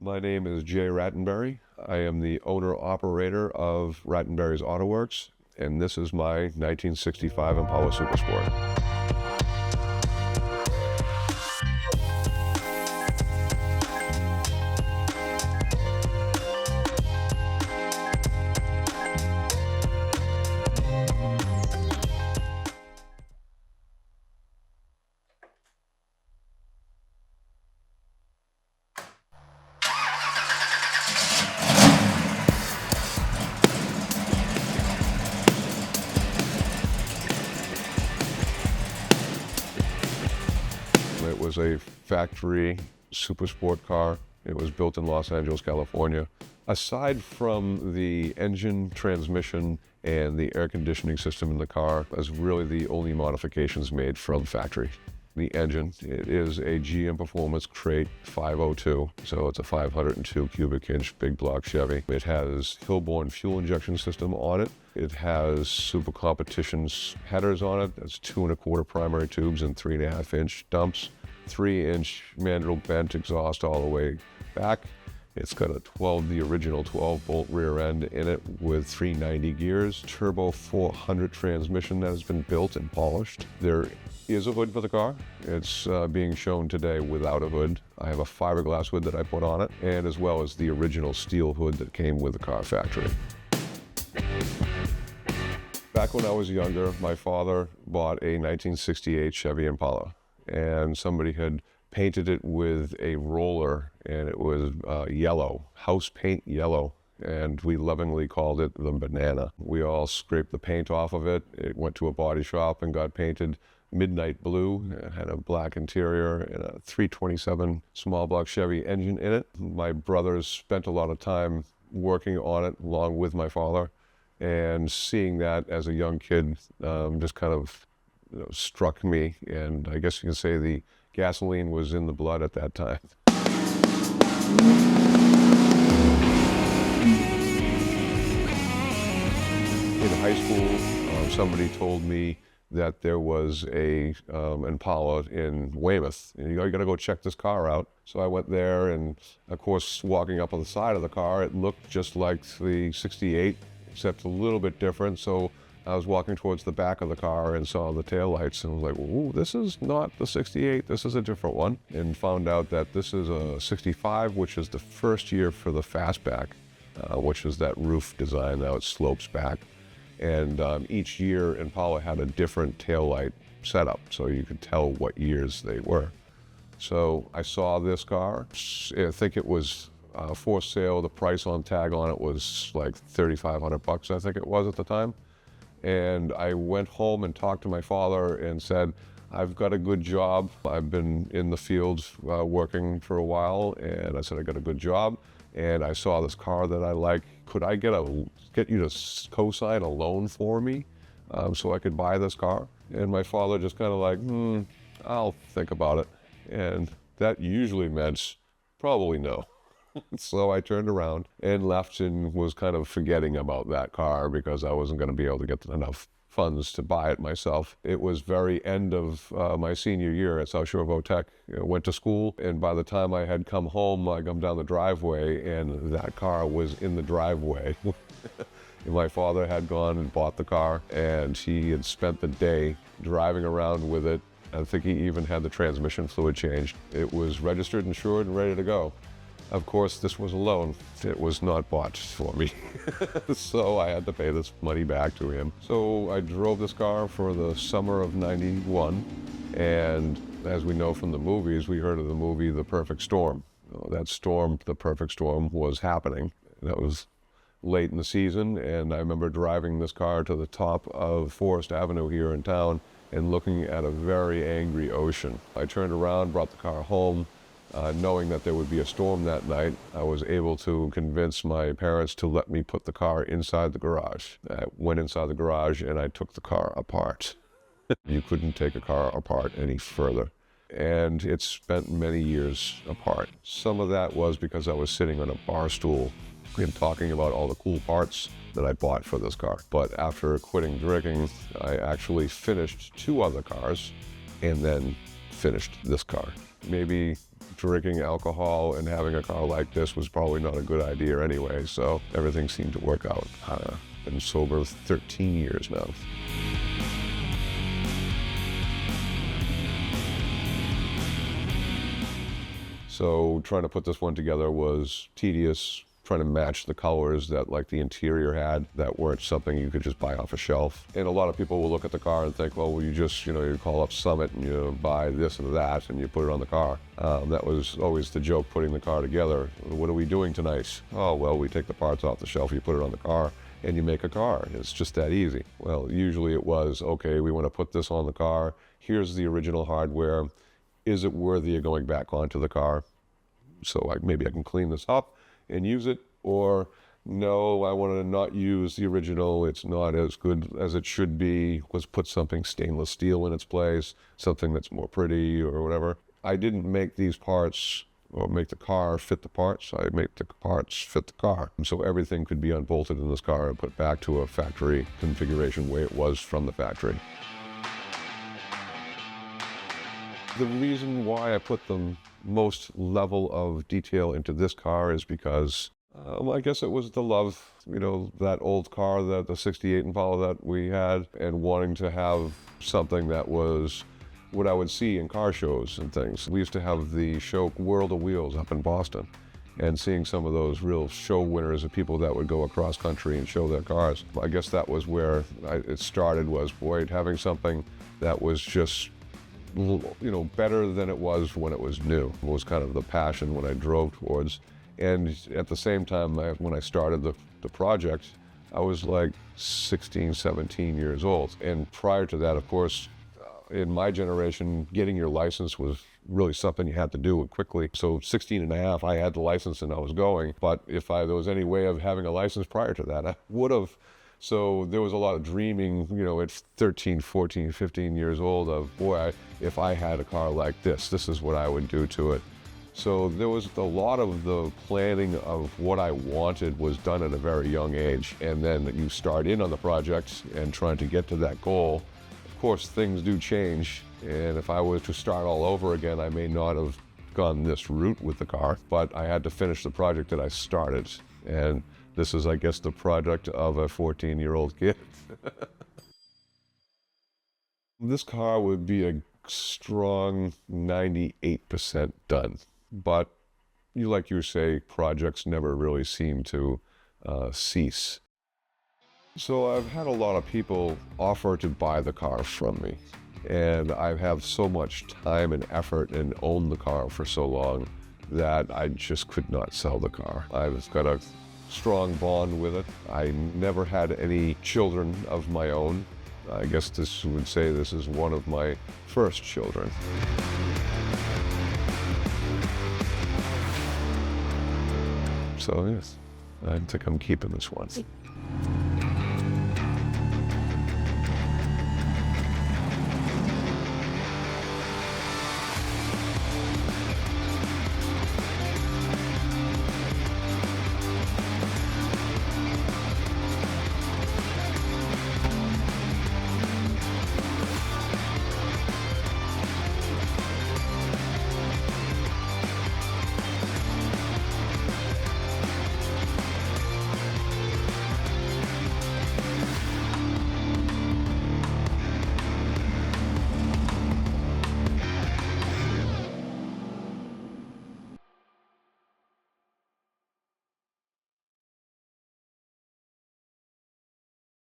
My name is Jay Rattenbury. I am the owner-operator of Rattenbury's Autoworks, and this is my 1965 Impala Super Sport. It was a factory super sport car. It was built in Los Angeles, California. Aside from the engine, transmission, and the air conditioning system in the car, that's really the only modifications made from factory. The engine, it is a GM Performance Crate 502, so it's a 502 cubic inch big block Chevy. It has Hillborn fuel injection system on it. It has Super Competitions headers on it. That's 2 1/4 primary tubes and 3.5 inch dumps. 3-inch mandrel bent exhaust all the way back. It's got the original 12-bolt rear end in it with 390 gears, turbo 400 transmission that has been built and polished. There is a hood for the car. It's being shown today without a hood. I have a fiberglass hood that I put on it, and as well as the original steel hood that came with the car factory. Back when I was younger, my father bought a 1968 Chevy Impala, and somebody had painted it with a roller, and it was yellow, house paint yellow, and we lovingly called it the banana. We all scraped the paint off of it. It went to a body shop and got painted midnight blue. It had a black interior and a 327 small block Chevy engine in it. My brothers spent a lot of time working on it along with my father, and seeing that as a young kid just kind of struck me, and I guess you can say the gasoline was in the blood at that time. In high school, somebody told me that there was a Impala in Weymouth, and you got to go check this car out. So I went there, and of course, walking up on the side of the car, it looked just like the 68, except a little bit different. So I was walking towards the back of the car and saw the taillights, and was like, ooh, this is not the 68, this is a different one. And found out that this is a 65, which is the first year for the fastback, which is that roof design. Now it slopes back. And each year Impala had a different taillight setup, so you could tell what years they were. So I saw this car. I think it was for sale. The price on tag on it was like $3,500, I think it was at the time. And I went home and talked to my father and said, I've got a good job. I've been in the field working for a while, and I said, I got a good job, and I saw this car that I like. Could I get you to co-sign a loan for me so I could buy this car? And my father just kind of like, I'll think about it. And that usually meant probably no. So I turned around and left and was kind of forgetting about that car because I wasn't going to be able to get enough funds to buy it myself. It was very end of my senior year at South Shore Votech. Went to school, and by the time I had come home, I come down the driveway, and that car was in the driveway. And my father had gone and bought the car, and he had spent the day driving around with it. I think he even had the transmission fluid changed. It was registered, insured, and ready to go. Of course, this was a loan. It was not bought for me. So I had to pay this money back to him. So I drove this car for the summer of '91. And as we know from the movies, we heard of the movie The Perfect Storm. That storm, the perfect storm, was happening. That was late in the season, and I remember driving this car to the top of Forest Avenue here in town and looking at a very angry ocean. I turned around, brought the car home. Knowing that there would be a storm that night, I was able to convince my parents to let me put the car inside the garage. I went inside the garage and I took the car apart. You couldn't take a car apart any further. And it spent many years apart. Some of that was because I was sitting on a bar stool and talking about all the cool parts that I bought for this car. But after quitting drinking, I actually finished 2 other cars and then finished this car. Maybe drinking alcohol and having a car like this was probably not a good idea anyway, so everything seemed to work out. Been sober 13 years now. So trying to put this one together was tedious, trying to match the colors that like the interior had that weren't something you could just buy off a shelf. And a lot of people will look at the car and think, well, you just, you call up Summit and you buy this or that and you put it on the car. That was always the joke, putting the car together. What are we doing tonight? Oh, well, we take the parts off the shelf, you put it on the car, and you make a car. It's just that easy. Well, usually it was, okay, we want to put this on the car. Here's the original hardware. Is it worthy of going back onto the car? So maybe I can clean this up and use it, or no, I want to not use the original. It's not as good as it should be. Let's put something stainless steel in its place, something that's more pretty or whatever. I didn't make these parts or make the car fit the parts. I make the parts fit the car. So everything could be unbolted in this car and put back to a factory configuration way it was from the factory. The reason why I put the most level of detail into this car is because I guess it was the love, that old car, the 68 Impala that we had, and wanting to have something that was what I would see in car shows and things. We used to have the show World of Wheels up in Boston, and seeing some of those real show winners of people that would go across country and show their cars. I guess that was where it started, was, boy, having something that was just better than it was when it was new. It was kind of the passion when I drove towards. And at the same time, when I started the project, I was like 16, 17 years old. And prior to that, of course, in my generation, getting your license was really something you had to do quickly. So 16 and a half, I had the license and I was going. But if there was any way of having a license prior to that, I would have. So there was a lot of dreaming, at 13, 14, 15 years old of, boy, if I had a car like this is what I would do to it. So there was a lot of the planning of what I wanted was done at a very young age. And then you start in on the project and trying to get to that goal. Of course, things do change. And if I were to start all over again, I may not have gone this route with the car, but I had to finish the project that I started. And this is, I guess, the product of a 14-year-old kid. This car would be a strong 98% done. But like you say, projects never really seem to cease. So I've had a lot of people offer to buy the car from me. And I have so much time and effort and owned the car for so long that I just could not sell the car. I've got a strong bond with it. I never had any children of my own. I guess this would say this is one of my first children. So yes, I think I'm keeping this one.